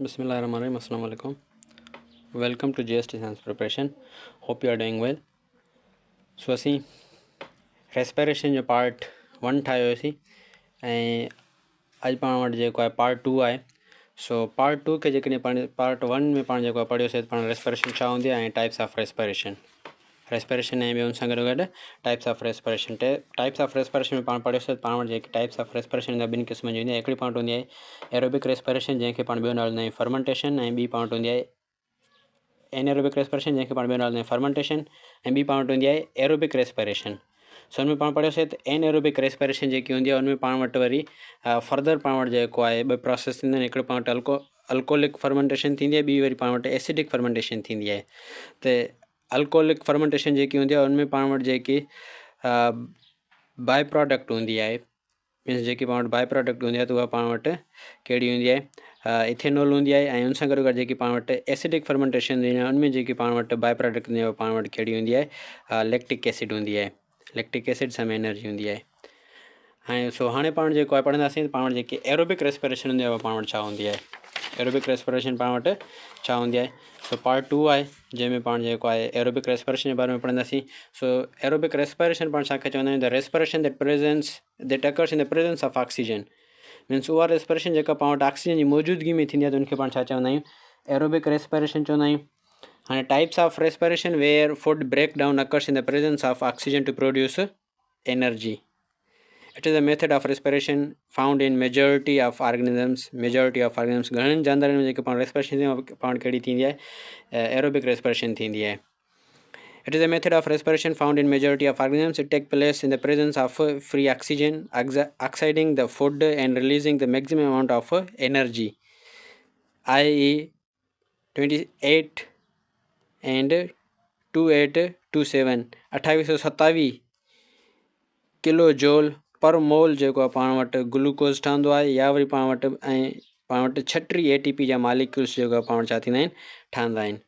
Bismillahirrahmanirrahim. Assalamu alaikum. Welcome to GST Science Preparation. Hope you are doing well. So असीं respiration जो part 1 ठाहियो हुयोसीं ऐं अॼु पाण वटि जेको आहे पार्ट 2 आहे. सो पार्ट 2 खे जेकॾहिं पाण पार्ट 1 में पाण जेको आहे पढ़ियोसीं त पाण रेस्पिरेशन छा हूंदी आहे ऐं टाइप्स ऑफ रेस्पिरेशन ऐं ॿियो सां गॾु गॾु टाइप्स ऑफ रेस्पिरेशन में पाण पढ़ियोसीं त पाण वटि जेके टाइप्स ऑफ रेस्पिरेशन जा ॿिनि क़िस्मनि जी हूंदी आहे. हिकिड़ी पाण हूंदी आहे एरोबिक रेस्पिरेशन जंहिंखे पाण ॿियो नालो ॾींदा आहियूं फर्मेंटेशन, ऐं ॿी पाण हूंदी आहे एनएरोबिक रेस्पिरेशन जंहिंखे पाण ॿियो नालो ॾींदा आहियूं फर्मेंटेशन, ऐं ॿी पाण वटि हूंदी आहे एरोबिक रेस्पिरेशन. सो हुन में पाण पढ़ियोसीं त एनएरोबिक रेस्पिरेशन जेकी हूंदी आहे हुनमें पाण वटि वरी फर्दर पाण वटि जेको आहे ॿ प्रोसेस थींदा आहिनि. हिकिड़ो पाण वटि अल्कोहलिक फर्मेंटेशन थींदी आहे, ॿी वरी पाण वटि एसिडिक फर्मेंटेशन थींदी आहे. त अल्कोहलिक फर्मेंटेशन जेकी हूंदी आहे हुनमें पाण वटि जेकी बाय प्रोडक्ट हूंदी आहे, मीन्स जेकी पाण वटि बाय प्रोडक्ट हूंदी आहे त उहा पाण वटि कहिड़ी हूंदी आहे, इथेनॉल हूंदी आहे. ऐं उन सां गॾु गॾु जेकी पाण वटि एसिडिक फर्मेंटेशन हूंदी आहे उनमें जेकी पाण वटि बाय प्रोडक्ट हूंदी आहे उहा पाण वटि कहिड़ी हूंदी आहे, लैक्टिक एसिड हूंदी आहे. लैक्टिक एसिड सां एनर्जी हूंदी आहे. ऐं सो हाणे पाण जेको आहे पढ़ंदासीं त पाण वटि जेकी एरोबिक रेस्पिरेशन हूंदी आहे उहा पाण वटि छा हूंदी आहे. एरोबिक रेस्पिरेशन पाण वटि छा हूंदी आहे. सो पार्ट 2 आहे जंहिंमें पाण जेको आहे एरोबिक रेस्पिरेशन जे बारे में पढ़ंदासीं. सो एरोबिक रेस्पिरेशन पाण छा खे चवंदा आहियूं, the respiration that occurs in the presence of oxygen. Means उहा रेस्पिरेशन जेका पाण वटि ऑक्सीजन जी मौजूदगी में थींदी आहे त उनखे पाण छा चवंदा आहियूं, एरोबिक रेस्पिरेशन चवंदा आहियूं. हाणे types of respiration where food break down occurs in the presence of oxygen to produce energy. It is a method of respiration found in majority of organisms. घणनि जानवरनि में जेके पाण रेस्पिरेशन थींदी आहे पाण कहिड़ी थींदी आहे, एरोबिक रेस्पिरेशन थींदी आहे. It is a method of respiration found in majority of organisms. It takes place in the presence of free oxygen, oxidizing the food and releasing the maximum amount of energy, i.e. 28 and 2827 2827 kilo जोल पर मोल जेको आहे पाण वटि glucose ठहंदो आहे, या वरी पाण वटि 36 ATP जा मालिक्यूल्स जेको आहे पाण वटि छा थींदा आहिनि, ठहंदा आहिनि.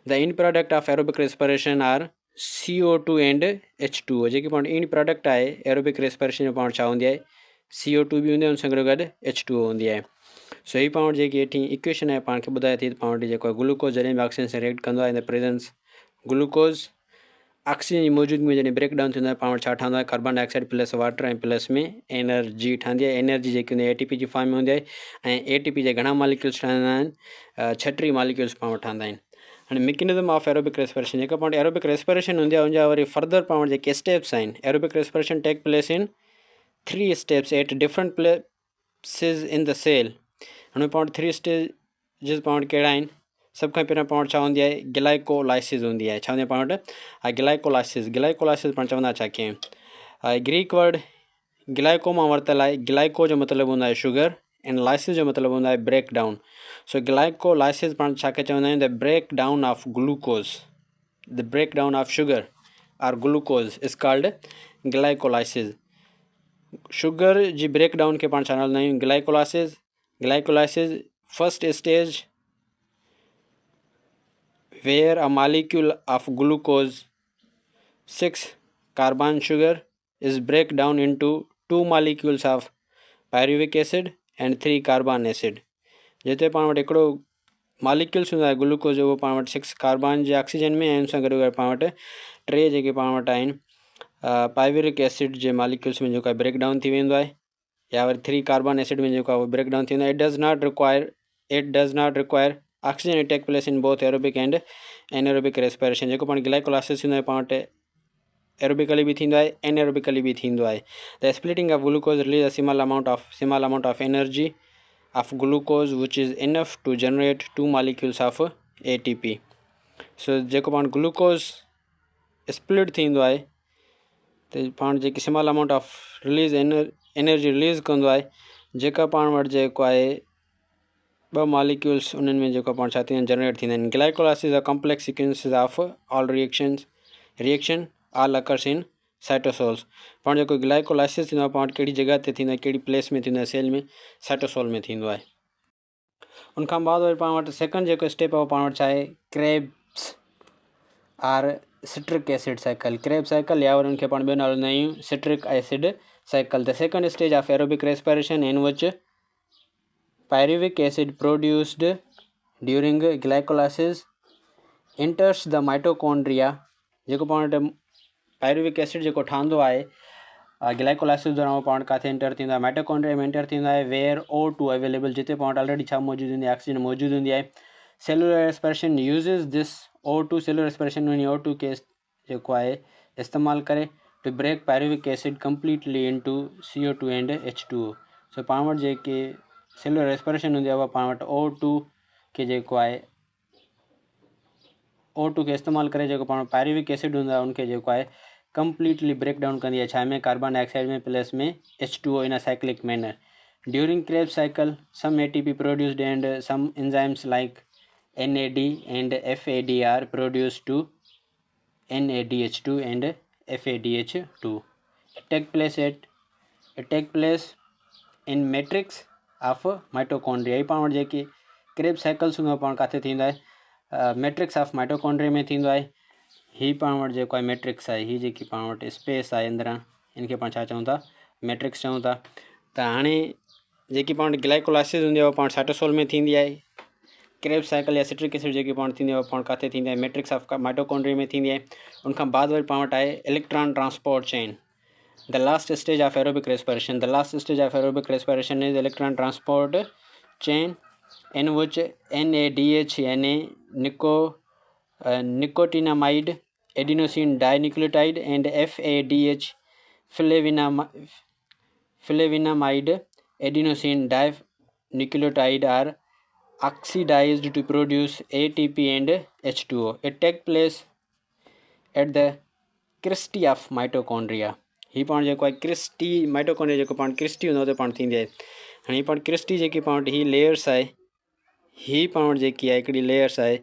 The end product of aerobic respiration are CO2 and H2O. जेकी पाण इन प्रोडक्ट आहे एरोबिक रेस्पिरेशन जो पाण वटि छा हूंदी आहे, CO2 बि हूंदी आहे, उन सां गॾु गॾु H2O हूंदी आहे. सो ही पाण वटि जेकी हेठी इक्वेशन आहे पाण खे ॿुधाए थी त पाण वटि जेको आहे ग्लूकोज़ जॾहिं बि ऑक्सीजन सां रिएक्ट कंदो आहे in the presence glucose oxygen जी मौजूदगी में जॾहिं ब्रेक डाउन थींदो आहे पाण वटि छा ठहंदो आहे, कार्बन डाइऑक्साइड प्लस वाटर ऐं प्लस में एनर्जी ठहंदी आहे. एनर्जी जेकी हूंदी आहे ATP जी फॉर्म में हूंदी आहे, ऐं ATP जा घणा मालिक्यूल्स ठहंदा आहिनि, 36 मालिक्यूल्स पाण वटि ठहंदा आहिनि. हाणे मैकेनिज़म ऑफ एरोबिक रेस्पिरेशन जेका पाण वटि एरोबिक रेस्पिरेशन हूंदी आहे उनजा वरी फर्दर पाण वटि जेके स्टेप्स आहिनि, aerobic respiration tech place in 3 steps at different places in the cell. हुन पाण वटि 3 स्टेजिस पाण वटि कहिड़ा आहिनि. सभ खां पहिरियों पाण वटि छा हूंदी आहे, ग्लाइकोलाइसिस हूंदी आहे. छा हूंदी आहे पाण वटि, ग्लाइकोलाइसिस पाण चवंदा छा खे, ग्रीक वर्ड ग्लाइको मां वरितल आहे. ग्लाइको जो मतिलबु हूंदो आहे शुगर एंड लाइसिस जो मतिलबु हूंदो आहे ब्रेक डाउन. सो ग्लाइकोलाइसिस पाण छा खे चवंदा आहियूं, the break down of glucose, the break down of sugar और glucose is called glycolysis. Sugar जी ब्रेक डाउन खे पाण छा नालो ॾींदा आहियूं, glycolysis. First stage where a molecule of glucose 6 carbon sugar is break down into 2 molecules of pyruvic acid and 3 carbon acid. जिते पाण वटि हिकिड़ो मालिक्यूल्स हूंदो आहे ग्लूकोज़ जो, उहो पाण वटि 6 कार्बन जे ऑक्सीजन में, ऐं उन सां गॾु पाण वटि 3 जेके पाण वटि आहिनि पायरुविक एसिड जे मालिक्यूल्स में जेको आहे ब्रेक डाउन थी वेंदो आहे, या वरी 3 कार्बन एसिड में जेको आहे उहो ब्रेक डाउन थी वेंदो आहे. It does not require oxygen. It take place in both aerobic and anaerobic respiration. जेको पाण ग्लाइकोलाइसिस थींदो आहे पाण वटि एरोबिकली बि थींदो आहे, एनएरोबिकली बि थींदो आहे. The splitting of glucose release a small amount of energy of glucose which is enough to generate 2 molecules of ATP. So जेको पाण ग्लूकोज स्प्लिट थींदो आहे त पाण जेकी small amount of energy release कंदो आहे, जेका पाण वटि जेको आहे 2 मालिक्यूल्स उन्हनि में जेको पाण छा थींदा आहिनि, जनरेट थींदा आहिनि. Glycolysis a complex sequences of all reaction all occurs in cytosols. पाण जेको ग्लाइकोलाइसिस थींदो आहे पाण वटि कहिड़ी जॻह ते थींदो आहे, कहिड़ी प्लेस में थींदो आहे, सेल में, साइटोसोल में थींदो आहे. उनखां बाद वरी पाण वटि सेकंड जेको स्टेप आहे पाण वटि छा आहे, Krebs or citric acid cycle. Kreb cycle या वरी उनखे पाण ॿियो नालो ॾींदा आहियूं citric acid cycle. The second stage of aerobic respiration in which pyruvic acid produced during glycolysis enters the mitochondria जेको पाण वटि पायरुविक एसिड जेको ठहंदो आहे ग्लाइकोलाइसिस दौरान उहो पाण काथे एंटर थींदो आहे माइटोकॉन्ड्रिया में एंटर थींदो आहे वेयर O2 अवेलेबल जिते पाण वटि ऑलरेडी छा मौजूदु हूंदी आहे ऑक्सीजन मौजूदु हूंदी आहे cellular respiration uses this O2 cellular respiration उन O2 खे जेको आहे इस्तेमालु करे to break pyruvic acid completely into CO2 and H2O so पाण वटि जेके सेलुलर रेस्पिरेशन हूंदी आहे उहा पाण वटि O2 खे जेको आहे O2 खे इस्तेमालु करे जेको पाण पायरुविक एसिड हूंदो आहे उनखे जेको आहे कंप्लीटली ब्रेक डाउन कंदी आहे छा में कार्बन डाइऑक्साइड में प्लस में H2O in a cyclic manner during Krebs cycle some ATP produced and some enzymes like NAD and FAD are produced to NADH2 and FADH2 it take place in matrix of mitochondria पाण वटि जेकी crab cycles हूंदो आहे पाण काथे थींदो आहे matrix of mitochondria में थींदो आहे ही पाण वटि जेको आहे मैट्रिक्स आहे ही जेकी पाण वटि स्पेस आहे अंदरां इनखे पाण छा चऊं था मैट्रिक्स चऊं था त हाणे जेकी पाण वटि ग्लाइकोलाइसिस हूंदी आहे उहा पाण साइटोसोल में थींदी आहे क्रेब साइकिल या सिट्रिक एसिड जेकी पाण थींदी आहे पाण काथे थींदी आहे मैट्रिक्स ऑफ माइटोकॉन्ड्रिया में थींदी आहे उनखां बाद वरी पाण वटि आहे electron transport chain the last stage of aerobic respiration is electron transport chain in which NADH nicotinamide adenosine dinucleotide and FADH flavinamide adenosine dinucleotide are oxidized to produce ATP and H2O. It takes place at the cristae of mitochondria ही पाण जेको आहे Christie mitochondria जेको पाण Christie हूंदो आहे पाण थींदी आहे हाणे पाण क्रिस्टी जेकी पाण वटि ही लेयर्स आहे ही पाण वटि जेकी आहे हिकिड़ी लेयर्स आहे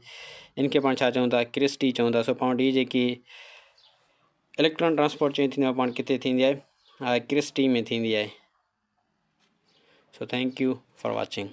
इनखे पाण छा चऊं था क्रिस्टी चऊं था सो पाण वटि ही जेकी इलेक्ट्रॉन ट्रांसपोर्ट चेन थींदी आहे पाण किथे थींदी आहे क्रिस्टी में थींदी आहे so thank U for watching